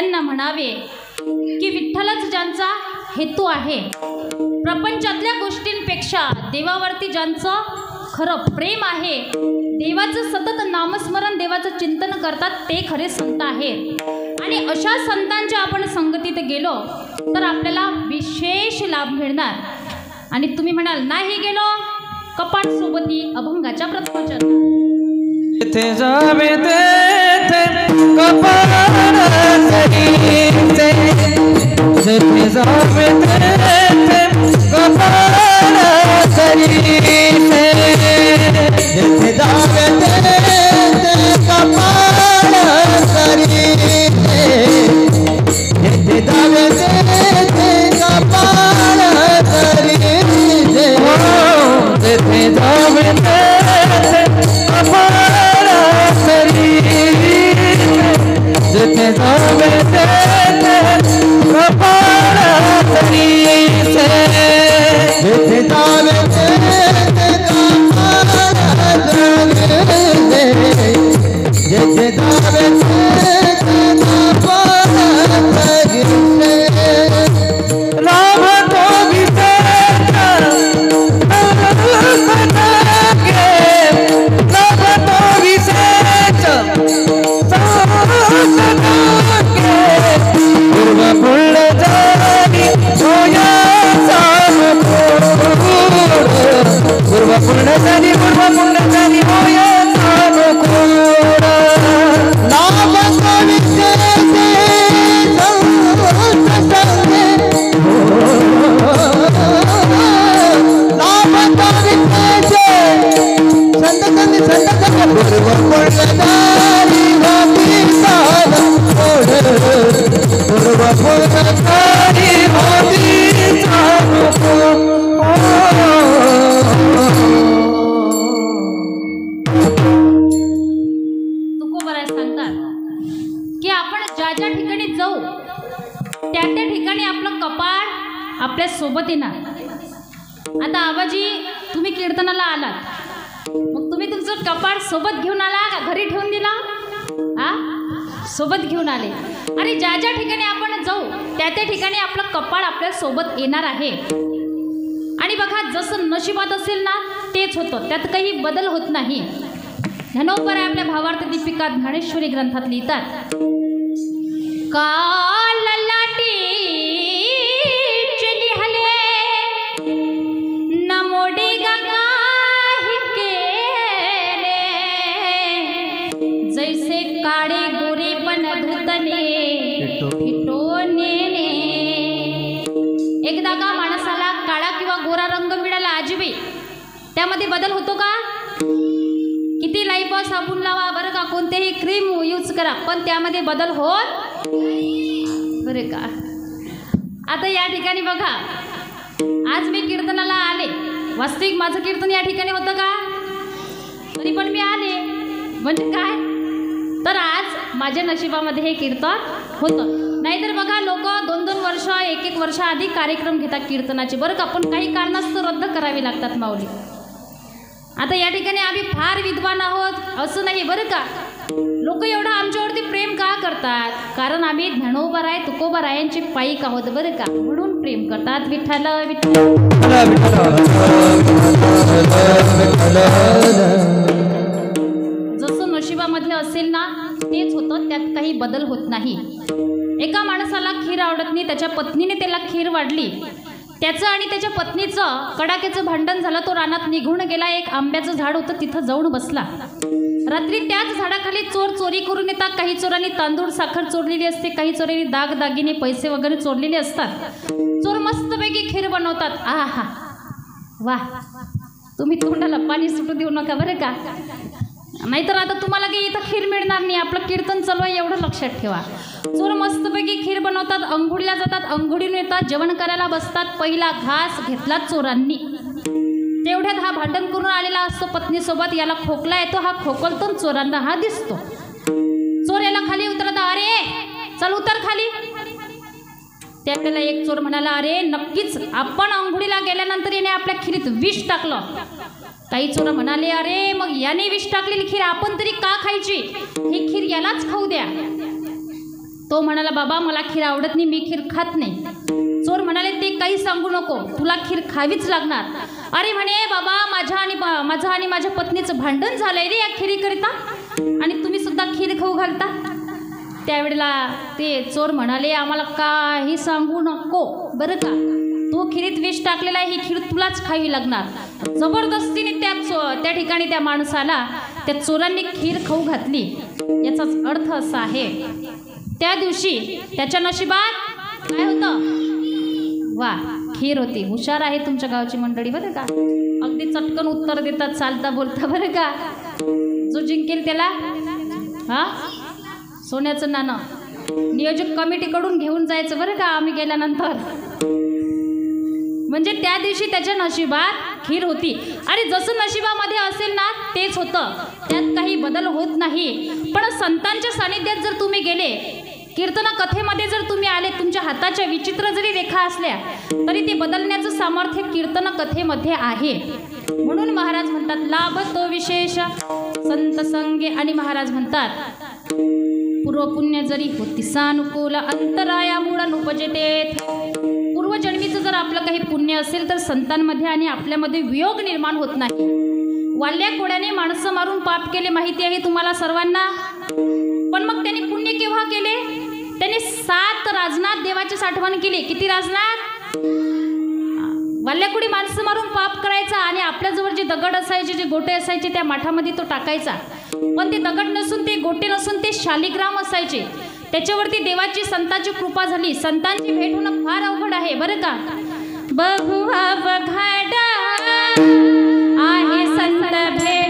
त्यांना म्हणावे की विठ्ठलच ज्यांचा हेतू आहे, प्रपंचातल्या गोष्टींपेक्षा देवावरती ज्यांचं खरं प्रेम आहे, देवाचं सतत नामस्मरण, देवाचं चिंतन करतात, ते खरे संत आहेत. आणि अशा संतांच्या आपण संगतीत गेलो तर आपल्याला विशेष लाभ मिळणार. आणि तुम्ही म्हणाल नाही गेलो, कपाट सोबती अभंगाच्या प्रथमचरण ते जावे ते कपाट सरीचे, ते जावे ते कपाट सरीचे, ते जावे ते कपाट सरीचे, ते जावे ते कपाट सरीचे, ते जावे ते कपाट सरीचे, ते जावे ते कपाट सरीचे, ते जावे ते कपाट सरीचे, ते जावे ते कपाट सरीचे. राम तो विशेष आपल्या सोबत येणार. आता आबाजी तुम्ही कीर्तनाला आलात, मग तुम्ही तुमचं कपाट सोबत घेऊन आला का घरी ठेवून दिला? सोबत घेऊन आले. अरे ज्या ज्या ठिकाणी आपण जाऊ त्या त्या ठिकाणी आपलं कपाट आपल्या सोबत येणार आहे. आणि बघा जसं नशिबात असेल ना तेच होतं, त्यात काही बदल होत नाही. ज्ञानोबा राय आपल्या भावार्थ दीपिका ज्ञानेश्वरी ग्रंथात लिहितात, काल लाटी चली हले नमोडी गंगा केले, जैसे काळे गोरे पण धुतले फिटोने. एकदा का माणसाला काळा किंवा गोरा रंग मिळाला आजीबी, त्यामध्ये बदल होतो का? किती लाईफ साबण लावा बरं का, कोणतेही क्रीम यूज करा, पण त्यामध्ये बदल होत बरं का. आता या ठिकाणी बघा, आज मी कीर्तनाला आले, वास्तविक माझं कीर्तन या ठिकाणी होतं का? तरी पण मी आले म्हणजे काय, तर आज माझ्या नशिबामध्ये हे कीर्तन होतं. नाहीतर बघा लोक 2-2 वर्ष 1-1 वर्ष आधी कार्यक्रम घेतात कीर्तनाचे बरं का, पण काही कारणास्तव रद्द करावी लागतात माऊली. आता या ठिकाणी आम्ही फार विद्वान आहोत असं नाही बरं का. लोक एवढं आमच्यावरती प्रेम का करतात? कारण आम्ही ज्ञानोबा राय तुकोबा रायांचे पाईक आहोत बरं का, म्हणून प्रेम करतात. विठ्ठल जसं नशिबामधलं असेल ना तेच होतं, त्यात काही बदल होत नाही. एका माणसाला खीर आवडत नाही, त्याच्या पत्नीने त्याला खीर वाढली, त्याचं आणि त्याच्या पत्नीचं कडाक्याचं भांडण झालं. तो रानात निघून गेला, एक आंब्याचं झाड होतं तिथं जाऊन बसला. रात्री त्याच झाडाखाली चोर चोरी करून येतात. काही चोरांनी तांदूळ साखर चोरलेली असते, काही चोरांनी दागदागिने पैसे वगैरे चोरलेले असतात. चोर मस्तपैकी खीर बनवतात. आहा वा, तुम्ही तोंडाला पाणी सुटू देऊ नका बरं का, नाहीतर आता तुम्हाला काही इथं खीर मिळणार नाही. आपलं कीर्तन चालू आहे एवढं लक्षात ठेवा. चोर मस्तपैकी खीर बनवतात, अंघोळीला जातात, अंघोळीने येतात, जेवण करायला बसतात. पहिला घास घेतला चोरांनी, तेवढ्यात हा भांडण करून आलेला असतो पत्नीसोबत. याला खोकला येतो, हा खोकलतो, चोरांना हा दिसतो. चोर याला खाली उतरत, अरे चल उतर खाली. त्यावेळेला एक चोर म्हणाला, अरे नक्कीच आपण अंघोळीला गेल्यानंतर याने आपल्या खिरीत विष टाकलं. काही चोर म्हणाले, अरे मग याने विष टाकलेली खीर आपण तरी का खायची, ही खीर यालाच खाऊ द्या. तो म्हणाला, बाबा मला खीर आवडत नाही, मी खीर खात नाही. चोर म्हणाले, ते काही सांगू नको, तुला खीर खावीच लागणार. अरे म्हणे, बाबा माझं आणि माझ्या पत्नीचं भांडण झालंय रे या खिरीकरिता, आणि तुम्ही सुद्धा खीर खाऊ घालता. त्यावेळेला ते चोर म्हणाले, आम्हाला काही सांगू नको बरं का, तो खिरीत विष टाकलेला आहे, ही खीर तुलाच खावी लागणार. जबरदस्तीने त्या ठिकाणी त्या माणसाला, त्या चोरांनी खीर खाऊ घातली. याचाच अर्थ असा आहे, त्या दिवशी त्याच्या नशिबात काय होतं? वा, खीर होती. हुशार आहे तुमच्या गावची मंडळी बरं का, अगदी चटकन उत्तर देतात, चालता बोलता बरं का. जो जिंकेल त्याला सोन्याचं नाणं नियोजक कमिटीकडून घेऊन जायचं बरं का, आम्ही गेल्यानंतर. म्हणजे त्या दिवशी त्याच्या नशिबात खीर होती. आणि जसं नशिबामध्ये असेल ना तेच होतं, त्यात काही बदल होत नाही. पण संतांच्या सानिध्यात जर तुम्ही गेले, कीर्तन कथेमध्ये जर तुम्ही आले, तुमच्या हाताच्या विचित्र जरी रेखा असल्या तरी ते बदलण्याचं सामर्थ्य कीर्तन कथेमध्ये आहे. म्हणून महाराज म्हणतात, लाभ तो विशेष संत संगे. आणि महाराज म्हणतात, पूर्वपुण्य जरी होती सानुकूल, अंतराया मूळ नुपजेते. पूर्वजन्मीचं जर आपलं काही पुण्य असेल तर संतांमध्ये आणि आपल्यामध्ये वियोग निर्माण होत नाही. वाल्या कोड्याने माणसं मारून पाप केले माहिती आहे तुम्हाला सर्वांना. पण मग त्यांनी पुण्य केव्हा केले? त्यांनी 7 राजनाथ देवाची साठवण केली. किती राजनाथ? वाल्याकुडी माणसं मारून पाप करायचा आणि आपल्याजवळ जे दगड असायचे, जे गोटे असायचे, त्या माठामध्ये तो टाकायचा. पण ते दगड नसून, ते गोटे नसून, ते शालिग्राम असायचे. त्याच्यावरती देवाची संतांची कृपा झाली. संतांची भेट होणं फार अवघड आहे बरं का. बहुवा बघाडा आहे संत भेटी,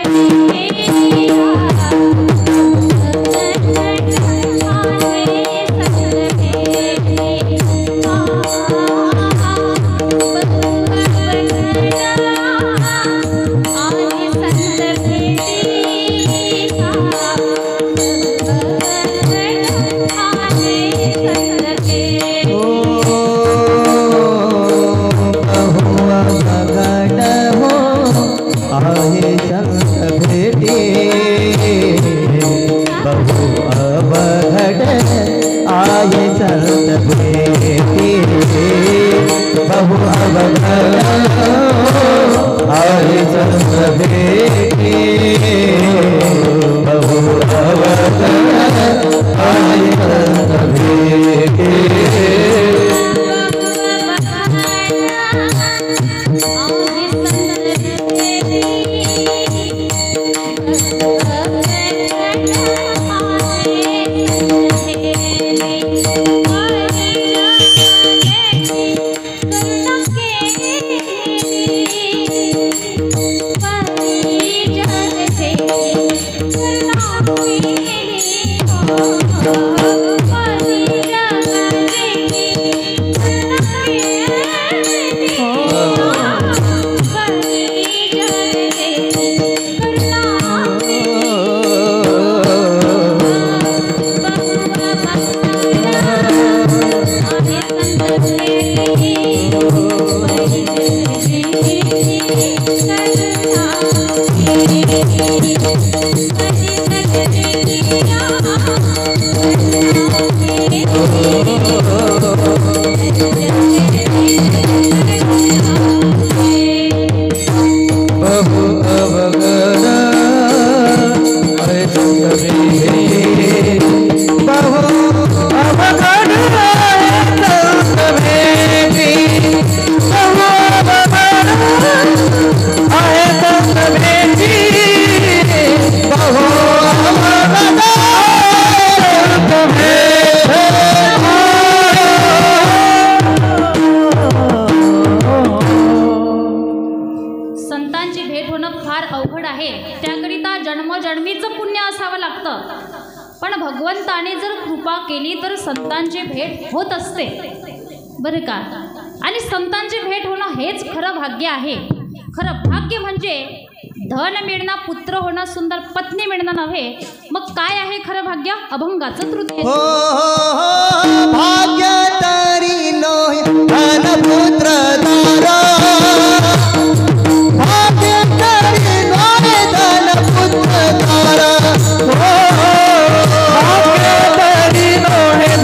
भगवंताने जर कृपा केली तर संतांची भेट होत असते बरं का. आणि संतांची भेट होणं हेच खरं भाग्य आहे. खरं भाग्य म्हणजे धन मिळणं, पुत्र होणं, सुंदर पत्नी मिळणं नव्हे. मग काय आहे खरं भाग्य? अभंगाचं तृतीय. भाग्य तरी लोय धन पुत्र दारा, भाग्य तरी लोय धन पुत्र दारा, भाग्य तरी लोय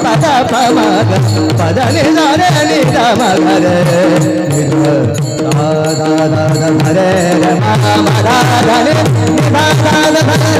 पद पमग पद नि रे नि द मग रे दा दा दा दा रे रे मा मा दा दा नि दा दा दा रे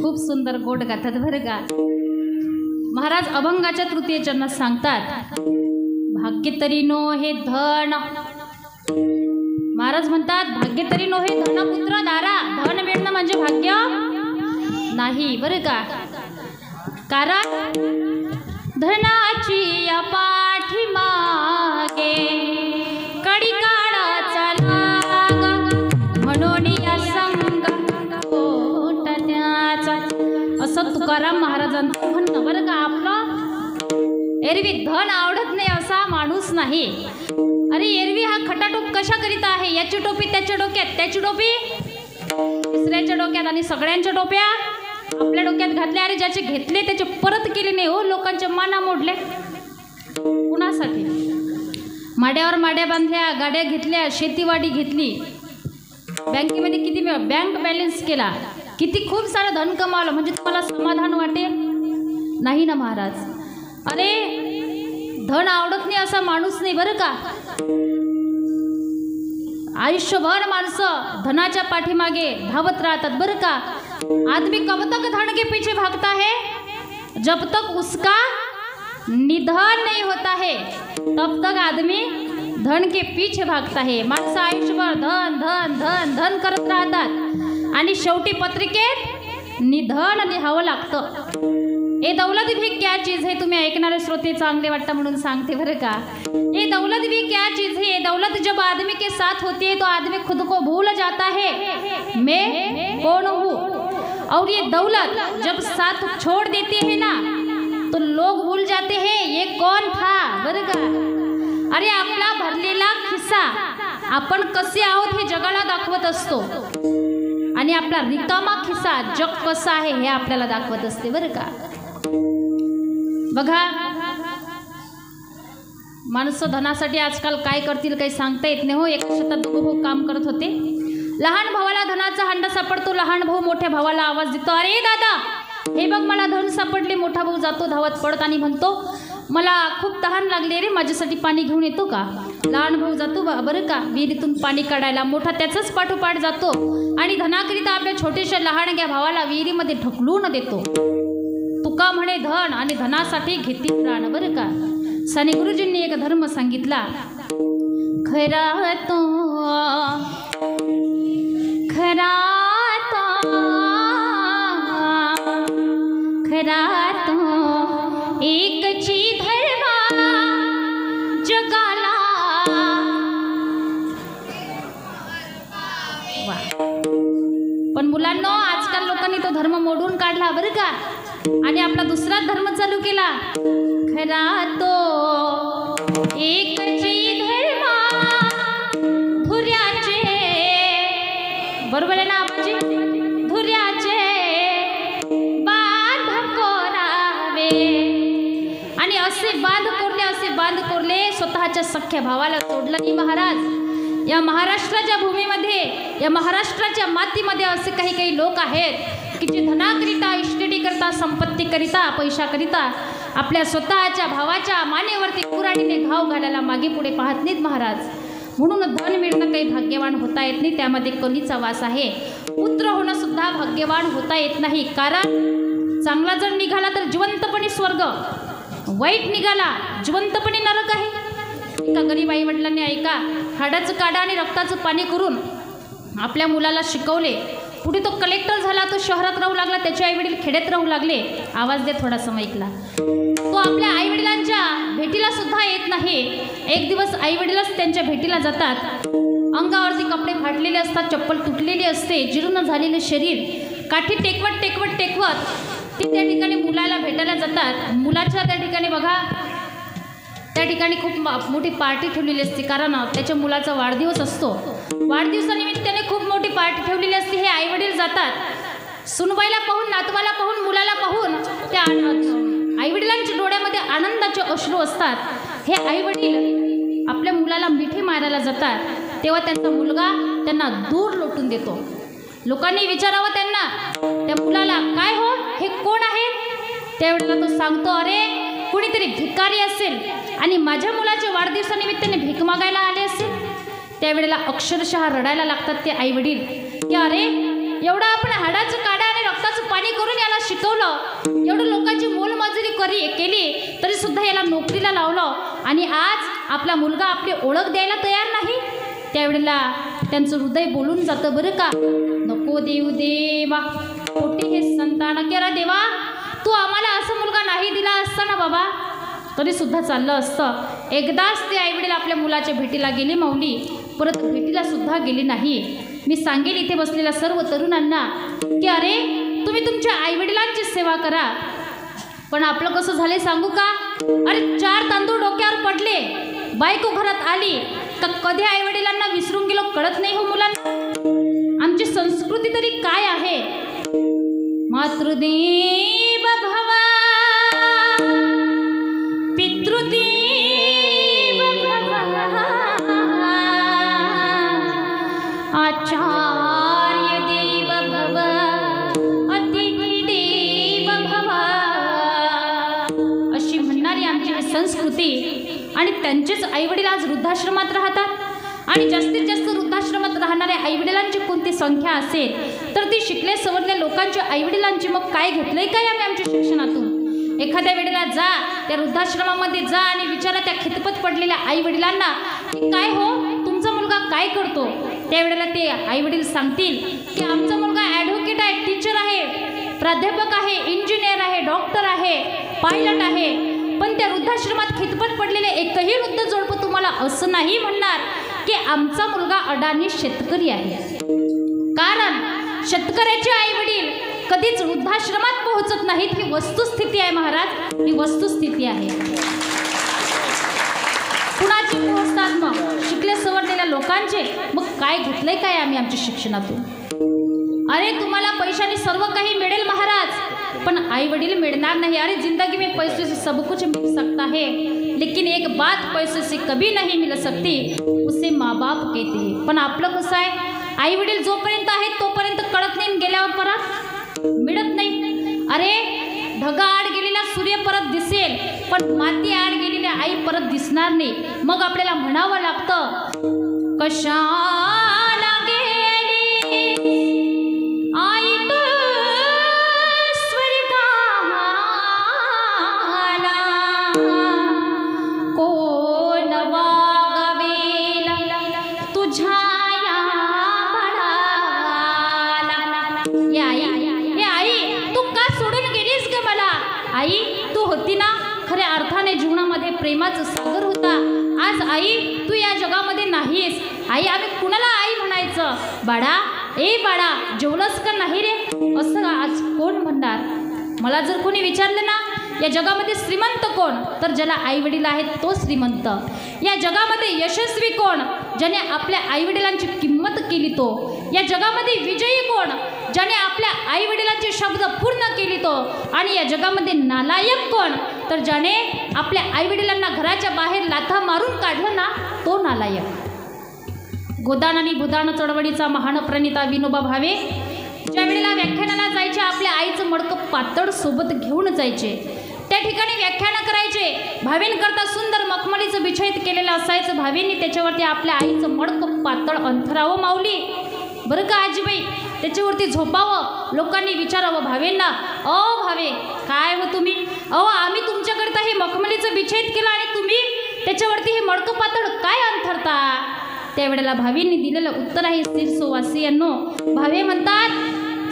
खूप सुंदर गोड गातात बरं का महाराज. अभंगाच्या तृतीय चरणात सांगतात भाग्य तरी नो हे धन. महाराज म्हणतात भाग्य तरी नो हे धनपुत्र दारा. धन मिळणं म्हणजे भाग्य नाही बरं का. कारण धनाची या पाठीमागे कडी काळाचा लाग म्हणून या संग पोट द्याचा असं तुकाराम महाराजांचं म्हणणं बरं का. आपलं एरवी धन आवडत नाही असा माणूस नाही. अरे एरवी हा खटाटोप कशा करीत आहे. याची टोपी त्याच्या डोक्यात, त्याची टोपी तिसऱ्याच्या डोक्यात आणि सगळ्यांच्या टोप्या आपल्या डोक्यात घातल्या. अरे ज्याचे घेतले त्याचे परत केले नाही हो. लोकांच्या माना मोडले कुणासाठी. माड्यावर माड्या बांधल्या, गाड्या घेतल्या, शेतीवाडी घेतली, बँकेमध्ये किती बँक बॅलन्स केला, किती खूप सारं धन कमावलं म्हणजे तुम्हाला समाधान वाटेल नाही ना महाराज. अरे धन आवडत नाही असा माणूस नाही बरं का. आयुष्यभर माणसं धनाच्या पाठीमागे धावत राहतात बरं का. आदमी कब तक धन के पीछे भागता है, जब तक उसका निधन नहीं होता है तब तक आदमी धन के पीछे भागता है. माणसं आयुष्यभर धन धन धन धन करत राहतात आणि शेवटी पत्रिकेत निधन लिहावं लागतं. ये दौलत भी क्या चीज़ है. तुम्ही ऐकणारे श्रोते चांगले वाटतं म्हणून सांगते बरं का. ये दौलत भी क्या चीज़ है. ये दौलत जब आदमी के साथ होती है तो आदमी खुद को भूल जाता है मैं कौन हूँ. और ये दौलत जब साथ छोड़ देती है ना तो लोग भूल जाते हैं ये कौन था बरं का. अरे आपला भरलेला खिस्सा आपण कसे आहोत हे जगाला दाखवत असतो आणि आपला रिकामा खिस्सा जग कसं आहे हे आपल्याला दाखवत असते बरं का. बघा माणसं धनासाठी आजकाल काय करतील काही सांगता येत नाही हो. एका शेतात दोघं भाऊ काम करत होते. लहान भावाला धनाचा हंडा सापडतो. लहान भाऊ मोठ्या भावाला आवाज देतो अरे दादा हे बघ मला धन सापडले. मोठा भाऊ जातो धावत पडत आणि म्हणतो मला खूप तहान लागले रे माझ्यासाठी पाणी घेऊन येतो का. लहान भाऊ जातो बरं का विहिरीतून पाणी काढायला. मोठा त्याचाच पाठोपाठ जातो आणि धनाकरिता आपल्या छोट्याशा लहानग्या भावाला विहिरीमध्ये ढकलून देतो. तुका म्हणे धन आणि धनासाठी घेतील प्राण बरं का. साने गुरुजींनी एक धर्म सांगितला खरा तो खरा तो खरा तो एकची धर्मा जगाला. वा. पण मुलांनो आजकाल लोकांनी तो धर्म मोडून काढला बरं का आणि आपला दुसरा धर्म चालू केला. खरा तो एकची धर्मा धुर्याचे बरोबर आहे ना आपाजी. धुर्याचे बांध कोरावे आणि असे बांध कोरले स्वतःच्या सख्या भावाला सोडलं नाही महाराज. या महाराष्ट्राच्या भूमीमध्ये या महाराष्ट्राच्या मातीमध्ये असे काही लोक आहेत की जे धनाकरिता इष्टेटीकरिता संपत्तीकरिता पैशाकरिता आपल्या स्वतःच्या भावाच्या मानेवरती कुऱ्हाडीने घाव घालायला मागे पुढे पाहत नाहीत महाराज. म्हणून धन मिळणं काही भाग्यवान होता येत नाही, त्यामध्ये कलीचा वास आहे. पुत्र होणं सुद्धा भाग्यवान होता येत नाही, कारण चांगला जर निघाला तर जिवंतपणे स्वर्ग, वाईट निघाला जिवंतपणे नरक आहे. एका गरीब आई वडिलांनी ऐका हाडाचं काढा आणि रक्ताचं पाणी करून आपल्या मुलाला शिकवले. पुढे तो कलेक्टर झाला, तो शहरात राहू लागला, त्याचे आईवडील खेड्यात राहू लागले. आवाज दे थोडासा माईकला. तो आपल्या आईवडिलांच्या भेटीला सुद्धा येत नाही. एक दिवस आईवडीलच त्यांच्या भेटीला जातात. अंगावरती कपडे फाटलेले असतात, चप्पल तुटलेली असते, जीर्ण झालेले शरीर, काठी टेकवत टेकवत टेकवत ती त्या ठिकाणी मुलाला भेटायला जातात. मुलाच्या त्या ठिकाणी बघा, त्या ठिकाणी खूप मोठी पार्टी ठेवलेली असते, कारण त्याच्या मुलाचा वाढदिवस असतो. वाढदिवसानिमित्ताने खूप मोठी पार्टी ठेवलेली असते. हे आईवडील जातात. सुनबाईला पाहून, नातवाला पाहून, मुलाला पाहून त्या आईवडिलांच्या डोळ्यामध्ये आनंदाचे अश्रू असतात. हे आईवडील आपल्या मुलाला मिठी मारायला जातात, तेव्हा त्यांचा मुलगा त्यांना दूर लोटून देतो. लोकांनी विचारावं त्यांना, त्या मुलाला, काय हो, हे कोण आहेत? त्यावेळेला तो सांगतो, अरे कुणीतरी भिकारी असेल आणि माझ्या मुलाच्या वाढदिवसानिमित्ताने भीक मागायला आले असेल. त्यावेळेला अक्षरशः रडायला लागतात ते आईवडील, की अरे एवढं आपण हाडाचं काढा आणि रक्ताचं पाणी करून याला शिकवलं, एवढं लोकांची मोलमजुरी केली, तरी सुद्धा याला नोकरीला लावलं, आणि आज आपला मुलगा आपली ओळख द्यायला तयार नाही. त्यावेळेला त्यांचं हृदय बोलून जातं बरं का, नको देऊ देवा पोटी हे संतान, केरा देवा तू आम्हाला असा मुलगा नाही दिला असता ना बाबा, तरी सुद्धा चाललं असतं. एकदाच ते आईवडील आपल्या मुलाच्या भेटीला गेले माऊली, परत भेटीला सुद्धा गेली नाही. मी सांगेन इथे बसलेल्या सर्व तरुणांना की अरे तुम्ही तुमच्या आईवडिलांची सेवा करा. पण आपलं कसं झालं सांगू का, अरे 4 तांदूळ डोक्यावर पडले, बायको घरात आली तर कधी आईवडिलांना विसरून गेलो कळत नाही हो मुलांना. आमची संस्कृती तरी काय आहे, मातृदेव भव पितृदेव भव आचार्य देव भव अतिथी देव भव, अशी म्हणणारी आमची संस्कृती. आणि त्यांचेच आईवडील आज वृद्धाश्रमात राहतात. आणि जास्तीत जास्त वृद्धाश्रमात राहणाऱ्या आईवडिलांची कोणती संख्या असेल तर ती शिकले सवरल्या लोकांच्या आईवडिलांची. मग काय घेतलंय काय आम्ही आमच्या शिक्षणातून? एखाद्या वेळेला जा त्या वृद्धाश्रमामध्ये जा आणि विचारा त्या खितपत पडलेल्या आईवडिलांना की काय हो तुमचा मुलगा काय करतो. त्यावेळेला ते आईवडील सांगतील की आमचा मुलगा ॲडव्होकेट आहे, टीचर आहे, प्राध्यापक आहे, इंजिनियर आहे, डॉक्टर आहे, पायलट आहे. पण त्या वृद्धाश्रमात खितपत पडलेले एकही वृद्ध जोडपं तुम्हाला असं नाही म्हणणार की आमचा मुलगा अडाणी शेतकरी आहे. कारण शेतकऱ्याचे आईवडील कधीच वृद्धाश्रमात पोहोचत नाहीत. ही वस्तुस्थिती आहे महाराज, ही वस्तुस्थिती आहे. कुणाची पोहोचतात मग शिकले सवरलेल्या लोकांचे. मग काय घेतलंय काय आम्ही आमच्या शिक्षणातून? अरे तुम्हाला पैशाने सर्व काही मिळेल महाराज, पण आई वडील मिळणार नाही. अरे जिंदगी में पैसे से सब कुछ मिल सकता है, लेकिन एक बात पैसे से कभी नहीं मिल सकती, उसे माँ बाप कहते हैं. पण आपलं कसं आहे, आई वडील जोपर्यंत आहेत तोपर्यंत कळत नाही, गेल्यावर परत मिळत नाही. अरे ढगा आड गेलेला सूर्य परत दिसेल, पण माती आड गेलेली आई परत दिसणार नाही. मग आपल्याला म्हणावं लागतं कशाला गेली आई तू स्वर्गाला, कोण वागवेल तुझ्या या बाळाला. हे आई तू का सोडून गेलीस ग मला? आई तू होती ना खऱ्या अर्थाने जीवनामध्ये प्रेमाचा सागर होता. आज आई तू या जगामध्ये नाहीस. आई आम्ही कुणाला आई म्हणायचं? बाळा ए बाळा जेवलंस का नाही रे असं आज कोण म्हणणार? मला जर कोणी विचारलं ना या जगामध्ये श्रीमंत कोण, तर ज्याला आईवडील आहेत तो श्रीमंत. या जगामध्ये यशस्वी कोण, ज्याने आपल्या आईवडिलांची किंमत केली तो. या जगामध्ये विजयी कोण, ज्याने आपल्या आईवडिलांचे शब्द पूर्ण केली तो. आणि या जगामध्ये नालायक कोण, तर ज्याने आपल्या आईवडिलांना घराच्या बाहेर लाथा मारून काढलं ना तो नालायक. गोदान आणि भूदान चळवळीचा महान प्रणिता विनोबा भावे ज्या वेळेला व्याख्यानाला जायचे आपल्या आईचं मडकं पातळ सोबत घेऊन जायचे. त्या ठिकाणी व्याख्यानं करायचे. भावींकरता सुंदर मखमलीचं बिछाईत केलेलं असायचं. भावींनी त्याच्यावरती आपल्या आईचं मडकं पातळ अंथरावं माऊली, बरं का आजीबाई, त्याच्यावरती झोपावं. लोकांनी विचारावं भावेंना, अहो भावे काय हो तुम्ही, अहो आम्ही तुमच्याकरता हे मखमलीचं बिछाईत केलं आणि तुम्ही त्याच्यावरती हे मडकं पातळ काय अंथरता. त्यावेळेला भावींनी दिलेलं उत्तर आहे सिरसोवासियांनो. भावे म्हणतात,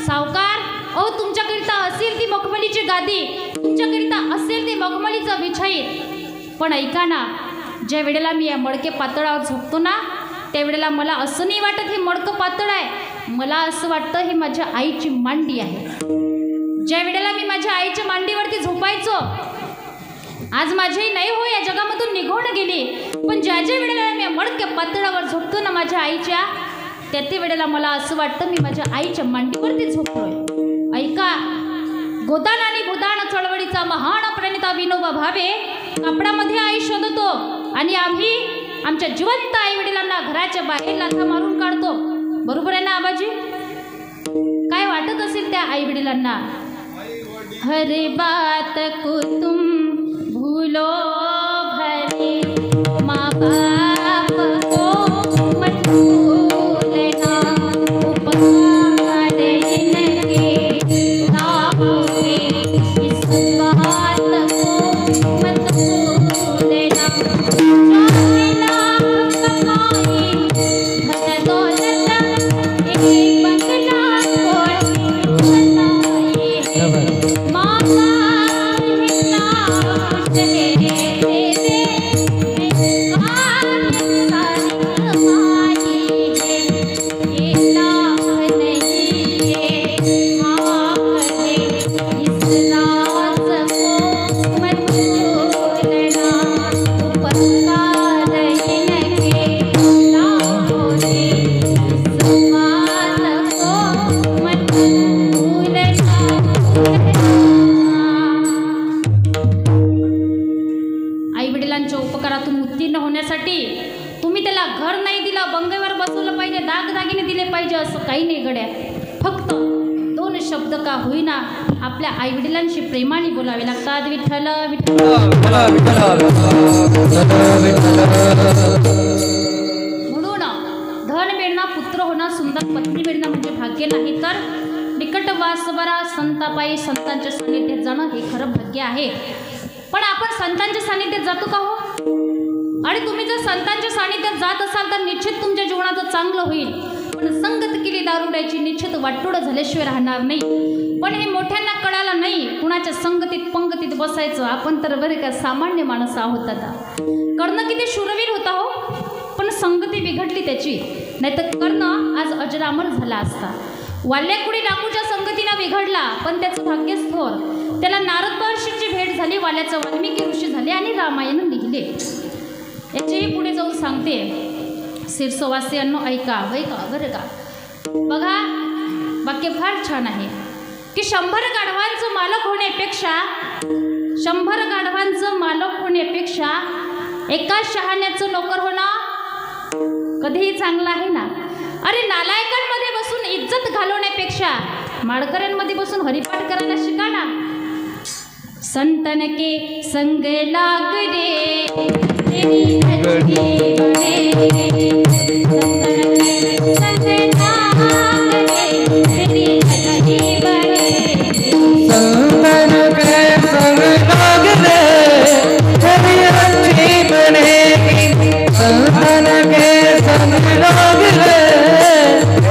सावकार अहो तुमच्याकरिता असेल ती मखमलीची गादी, तुमच्याकरिता असेल ती मखमलीचा बिछाईत, पण ऐका ना, ज्या वेळेला मी या मडके पातळावर झोपतो ना, त्यावेळेला मला असं नाही वाटत हे मडकं पातळ आहे, मला असं वाटतं ही माझ्या आईची मांडी आहे. ज्या वेळेला मी माझ्या आईच्या मांडीवरती झोपायचो, आज माझी नाही हो या जगामधून निघून गेली, पण ज्या ज्या वेळेला मी मडक्या पातळावर झोपतो ना माझ्या आईच्या, त्या वेळेला मला असं वाटतं मी माझ्या आईच्या मांडीवरती झोपलोय. ऐका, गोदान आणि भूदान चळवळीचा महान प्रणेता विनोबा भावे कापडामध्ये आई शोधतो आणि आम्ही आमच्या जिवंत आई वडिलांना घराच्या बाहेर लाथा मारून काढतो. बरोबर आहे ना आबाजी? काय वाटत असेल त्या आई वडिलांना? हर बात को तुम भूलो भले, माँ बाप को मत भूलना, उपकार इनके नामों के, इस बात को मत भूलना. चाहे लाख कमाई धन दौलत, एक बंगला कोई बनाए है, माँ उपकारातून उत्तीर्ण होण्यासाठी तुम्ही त्याला घर नाही दिलं, बंगेवर बसवलं पाहिजे, दागदागिने दिले पाहिजे असं काही नाही गड्या. फक्त दोन शब्द का होईना आपल्या आईवडिलांशी प्रेमाने बोलावे लागतात. विठ्ठल विठ्ठल. म्हणून धन मिळणं, पुत्र होणं, सुंदर पत्नी मिळणं म्हणजे भाग्य नाही, तर निकट वासवरा संतापायी संतांच्या सानिध्यात जाणं हे खरं भाग्य आहे. पण आपण संतांच्या सानिध्यात जातो का हो? आणि तुम्ही जर संतांच्या सानिध्यात जात असाल तर निश्चित तुमच्या जीवनाचं चांगलं होईल. पण संगत केली दारुड्याची निश्चित वाटोळं झाल्याशिवाय राहणार नाही. पण हे मोठ्यांना कळालं नाही, कुणाच्या संगतीत पंगतीत बसायचं. आपण तर बरे का सामान्य माणसं आहोत. आता कर्ण किती शूरवीर होता हो, पण संगती बिघडली त्याची, नाहीतर कर्ण आज अजरामर झाला असता. वाल्याकुडी डाकूच्या संगतीनं बिघडला, पण त्याचं भाग्यच थोर. त्याला नारद महर्षींची भेट झाली, वाल्याचं वाल्मिकी ऋषी झाले आणि रामायण लिहिले. याचेही पुढे जाऊन सांगते. सिरसोवासियांनो ऐका, ऐका बरं का. बघा वाक्य फार छान आहे की 100 गाढवांचं मालक होण्यापेक्षा, 100 गाढवांचं मालक होण्यापेक्षा एका शहाण्याचं नोकर होणं कधीही चांगलं आहे ना. अरे नालायकांमध्ये बसून इज्जत घालवण्यापेक्षा माळकऱ्यांमध्ये बसून हरिपाठ करायला शिका ना. संतन के संग लाग रे तेरी हड्डी बने, संतन के संग लाग रे तेरी हड्डी बने, संतन के संग लाग रे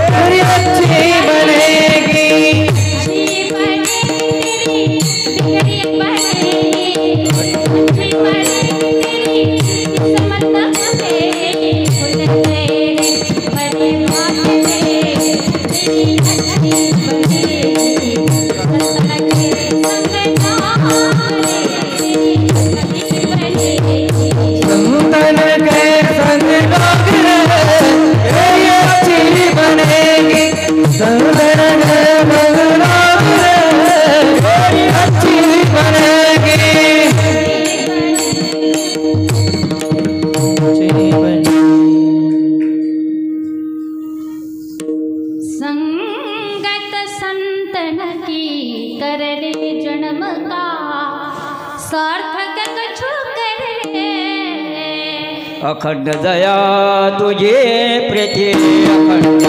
तेरी हड्डी बनेगी, संतन के संग लाग रे तेरी हड्डी बनेगी. सार्थक कछु करे अखंड दया तुझे प्रीती अखंड